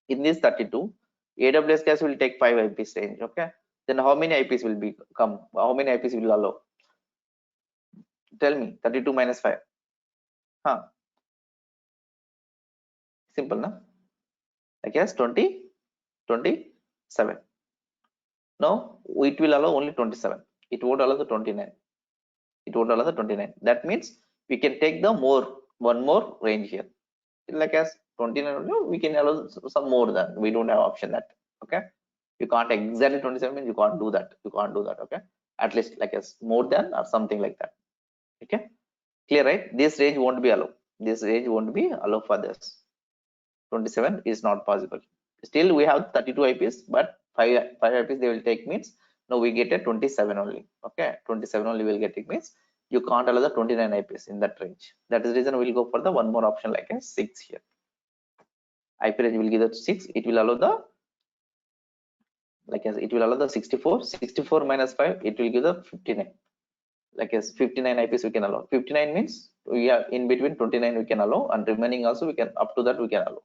In this 32, AWS guys will take 5 IPs range. Okay, then how many IPs will become? How many IPs will allow? Tell me. 32 minus 5. Simple, na? Like as 27. Now it will allow only 27. It won't allow the 29. It won't allow the 29. That means we can take the one more range here. Like as 29, we can allow some more than we don't have option that. Okay. You can't exactly 27 means you can't do that. You can't do that. Okay, at least like as more than or something like that. Okay, clear, right? This range won't be allowed. This range won't be allowed for this. 27 is not possible. Still we have 32 IPs, but 5 IPs they will take means now we get a 27 only. Okay, 27 only will get it means you can't allow the 29 IPs in that range. That is the reason we'll go for the one more option like a 6 here. IP range will give the 6. It will allow the like as it will allow the 64 minus 5, it will give the 59. Like as 59 IPs we can allow. 59 means we are in between 29 we can allow, and remaining also we can up to that we can allow.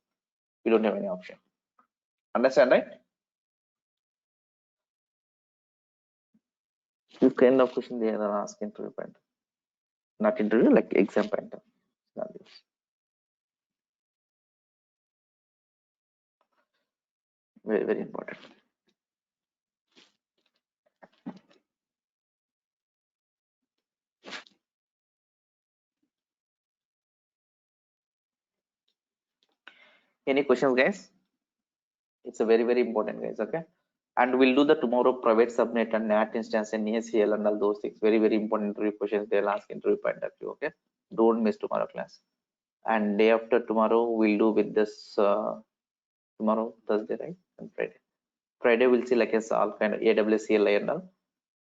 We don't have any option. Understand, right? This kind of question they are asking interview point. Not interview, like exam point. Very, very important. Any questions, guys? It's a very, very important, guys. Okay, and we'll do the tomorrow private subnet and NAT instance and ACL and all those things. Very, very important interview questions they'll ask interview point of view. Okay, don't miss tomorrow class. And day after tomorrow we'll do with this tomorrow Thursday, right? And Friday we'll see like as all kind of AWS CLI and all.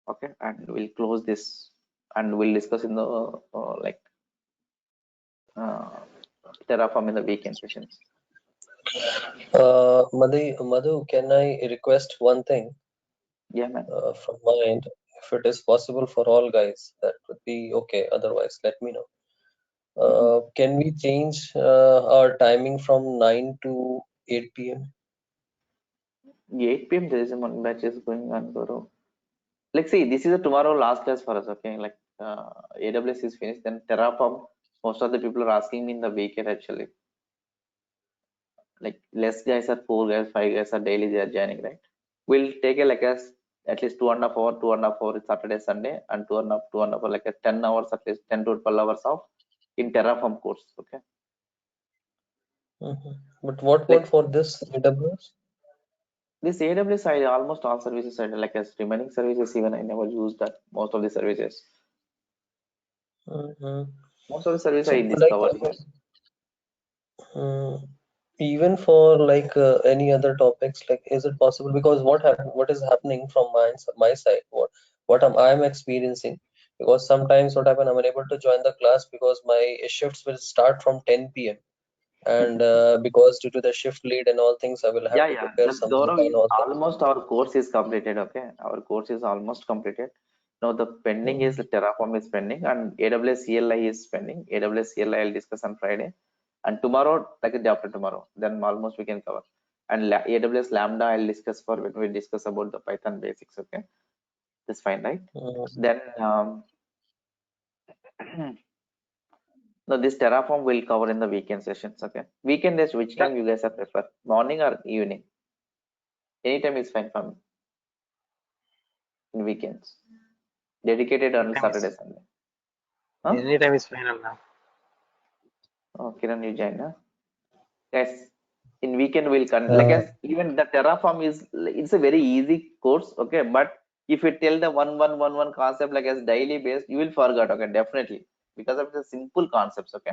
Okay, and we'll close this and we'll discuss in the like Terraform in the weekend sessions.
Madhu, can I request one thing?
Yeah, man.
From my end, if it is possible for all guys, that would be okay. Otherwise, let me know. Can we change our timing from 9 to 8 p.m.?
8 p.m. there is one batch is going on, Guru. Like, see, this is a tomorrow last class for us. Okay, like AWS is finished, then Terraform. Most of the people are asking me in the weekend actually. Like less guys are 4 guys, 5 guys are daily they are joining, right? We'll take a like as at least 2.5 hours, 2.5 hours Saturday, Sunday, and 2.5 hours like a 10 hours at least 10 to 12 hours of in Terraform course. Okay.
But what
Like
for this AWS?
this AWS side, almost all services side, like as remaining services, even I never used that most of the services. Most of the services
So,
I discovered here.
Even for like any other topics, like is it possible? Because what is happening from my side, what I'm experiencing, because sometimes what happen, I'm unable to join the class because my shifts will start from 10 p.m. and because due to the shift lead and all things, I will have to prepare
That's
some
Gaurav,
data and all things.
almost our course is completed. Okay, our course is almost completed. Now the pending is Terraform is pending and AWS CLI is pending. AWS CLI I'll discuss on Friday, and tomorrow, like the day after tomorrow, then almost we can cover. And AWS Lambda I'll discuss for when we discuss about the Python basics. Okay, that's fine, right? Then no, this Terraform will cover in the weekend sessions. Okay, weekend is which time you guys are prefer, morning or evening? Anytime is fine for me. In weekends, dedicated on Saturday, Sunday. Huh?
Anytime is fine now.
Oh, Kiran, you join, huh? Yes. In weekend we'll like as even the Terraform is it's a very easy course, okay. But if you tell the one concept like as daily based, you will forget, okay, definitely because of the simple concepts, okay.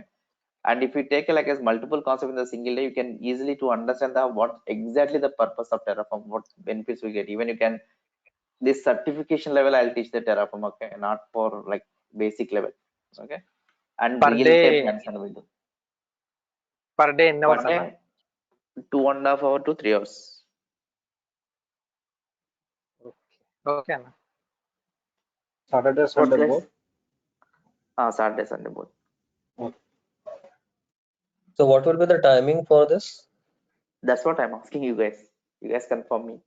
And if you take like as multiple concepts in the single day, you can easily to understand the what exactly the purpose of Terraform, what benefits we get. Even you can this certification level I'll teach the Terraform, okay, not for like basic level, okay. And
Per
real time
day,
hands-on will do.
per day in
Per
hours,
day, 2.5 hours to 3 hours.
Okay, Anna.
Saturday,
What
Sunday
guys?
both?
Saturday, Sunday both.
So what will be the timing for this?
That's what I'm asking you guys. You guys confirm me.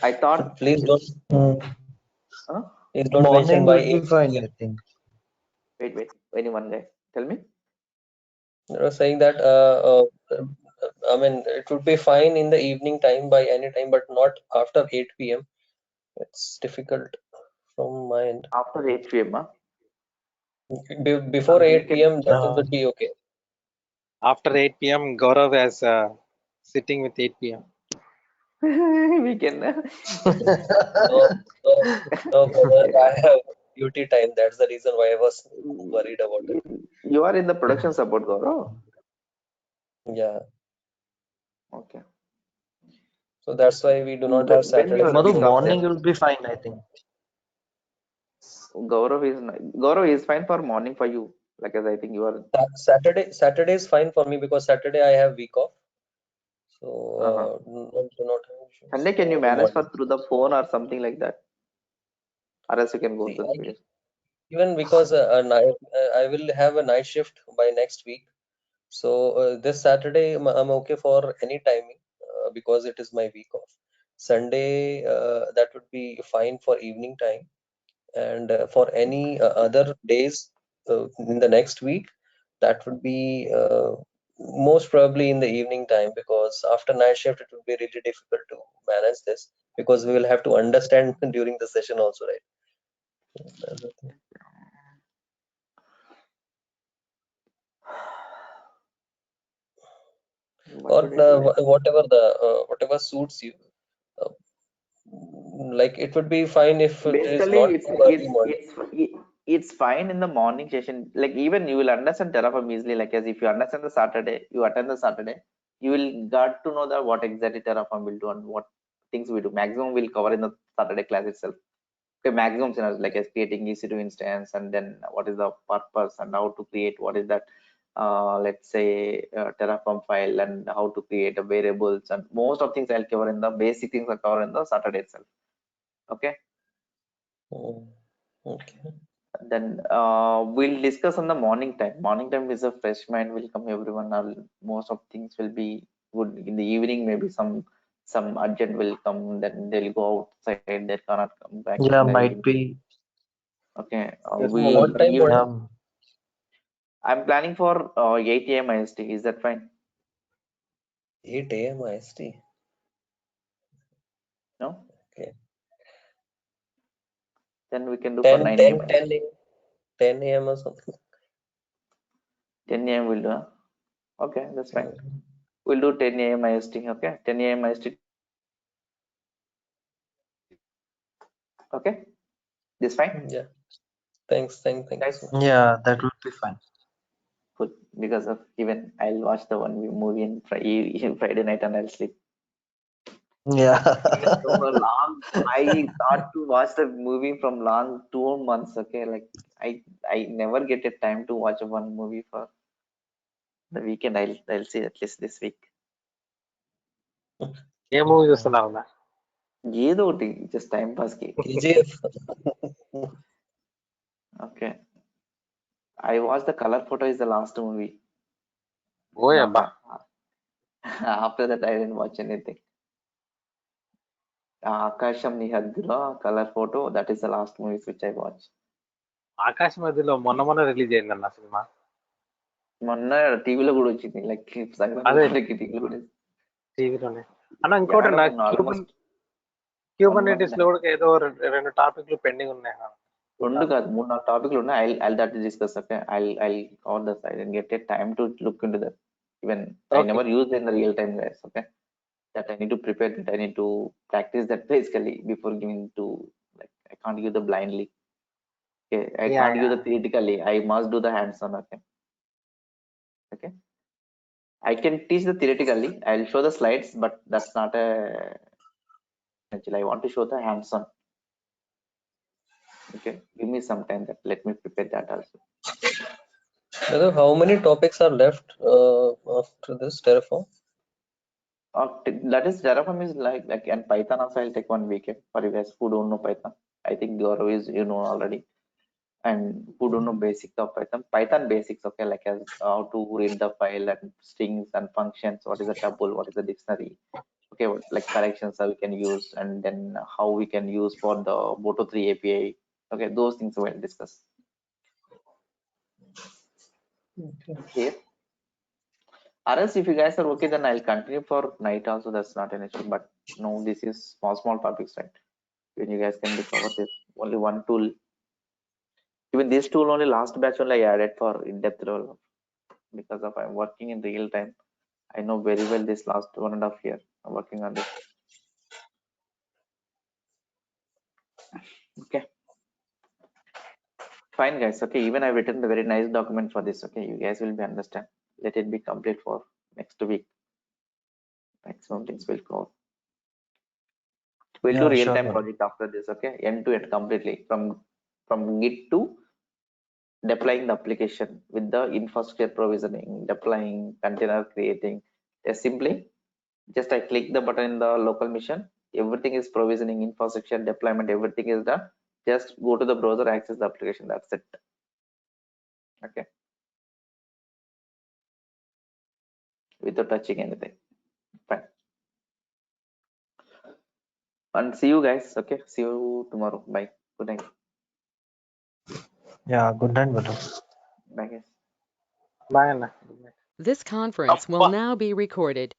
I thought
Please don't
huh?
please don't mention
Morning
by
would be
8
fine,
p.m.
I think.
Wait. Anyone guys? Tell me.
You know, saying that I mean it would be fine in the evening time by any time, but not after 8 p.m. It's difficult from my end.
After 8 p.m. Huh?
Before 8
We can
p.m. that would be okay.
After 8 p.m., Gaurav is sitting with 8 p.m.
We can.
No, no, brother, I have duty time. That's the reason why I was worried about it.
You are in the production support, Gaurav.
Yeah,
Okay.
so that's why we do not
When
have Saturday,
your
Madhu,
week
Sunday.
off
morning
then?
will be fine, I think.
Gaurav is fine for morning for you. Like as I think you are.
Saturday is fine for me because Saturday I have week off. So
Uh-huh.
do not have issues.
Sunday, can you
So
manage for
morning.
through the phone or something like that? Or else you can go
See,
to the place.
even because I will have a night shift by next week. So this Saturday I'm okay for any timing because it is my week off. Sunday that would be fine for evening time, and for any other days in the next week that would be most probably in the evening time, because after night shift it will be really difficult to manage this because we will have to understand during the session also, right? That's the thing.
What
Or
should I do?
whatever suits you. Uh, like it would be fine if it is
Basically,
not too early morning.
it's fine in the morning session. Like even you will understand Terraform easily. Like as if you understand the Saturday, you attend the Saturday, you will got to know that what exactly Terraform will do and what things we do. Maximum will cover in the Saturday class itself. Okay, maximum scenarios like as creating EC2 instance and then what is the purpose and how to create what is that let's say Terraform file and how to create a variables and most of things I'll cover in the basic things are covered in the Saturday itself. Okay.
Mm, okay.
Then we'll discuss on the morning time. Morning time is a fresh mind will come everyone. Most of things will be good. In the evening, maybe some urgent will come. Then they'll go outside. They cannot come back
Yeah,
in the
might
evening.
be.
Okay.
Yes,
What
Madhu.
time? What
Even
time?
Yeah,
I'm planning for 8 a.m. IST. Is that fine?
8 a.m. IST.
No.
Okay.
Then we can do for
10,
9
10,
a.m.
10,
IST.
10 a.m. or something.
10 a.m. we'll do. Huh? Okay, that's fine.
Mm,
We'll do 10 a.m. IST. Okay, 10 a.m. IST. Okay, this fine.
yeah. Thank you
Guys,
so much.
yeah, that would be fine.
cool. Because of even I'll watch the one movie in Friday night and I'll sleep.
Yeah.
Even though a long, I thought to watch the movie from long 2 months. Okay, like I never get a time to watch one movie for the weekend. I'll see at least this week.
A movie చూస్తున్నావు?
ఏదో ఒకటి just time pass కి.
KGF.
Okay, I watched the Color Photo is the last movie.
ఓయబ్బా,
After that I didn't watch anything. Akasham Nihadra Color Photo, that is the last movie which I watched.
ఆకాశ మధ్యలో మొన్న release అయిందన్న cinema.
మొన్న టీవీలో కూడా వచ్చింది like
అదే
సంక్రాంతి టీవీలో కూడా
టీవీలోనే అన్న. ఇంకోటి అన్న,
ఆల్మోస్ట్
క్యూబర్నెటిస్ లో కూడా ఏదో రెండు టాపిక్లు పెండింగ్ ఉన్నాయి అన్న.
రెండు కాదు 3-4 టాపిక్లు ఉన్నాయి. I'll that to discuss. Okay, I'll cover the side and get a time to look into that. Even I
Okay.
never used in the real time, guys. Okay, that I need to prepare that. I need to practice that basically before giving to, like I can't give the blindly. Okay, I
Yeah,
can't give the theoretically. I must do the hands-on. Okay. I can teach the theoretically. I'll show the slides, but that's not a. Actually, I want to show the hands-on. Okay, give me some time. That let me prepare that also.
Brother, how many topics are left after this Terraform?
That is Terraform is like and Python also I'll take one weekend for you guys who don't know Python. I think Gaurav is already, and who don't know basics of Python basics. Okay, like as how to read the file and strings and functions. What is a tuple? What is a dictionary? Okay, what, like corrections how we can use, and then how we can use for the Boto 3 API. Okay, those things we'll discuss here. Or else if you guys are okay, then I'll continue for night also. That's not an issue. But no, this is small topics, right? When you guys can be cover this only one tool. Even this tool only last batch only I added for in-depth level because of I'm working in real time. I know very well this last 1.5 year I'm working on this. Okay, fine guys. Okay, even I've written a very nice document for this. Okay, you guys will be understand. Let it be complete for next week. Maximum things will go. We'll do
Yeah, sure,
real-time
madam.
project after this. Okay, end to end completely from Git to deploying the application with the infrastructure provisioning, deploying, container creating. Just simply, just I click the button in the local machine. Everything is provisioning, infrastructure, deployment, everything is done. Just go to the browser, access the application. That's it. Okay, without touching anything. Fine. And see you guys. Okay, see you tomorrow. Bye. Good night.
Yeah, good night, madam.
Bye guys.
Bye అన్న.
This conference will now be recorded.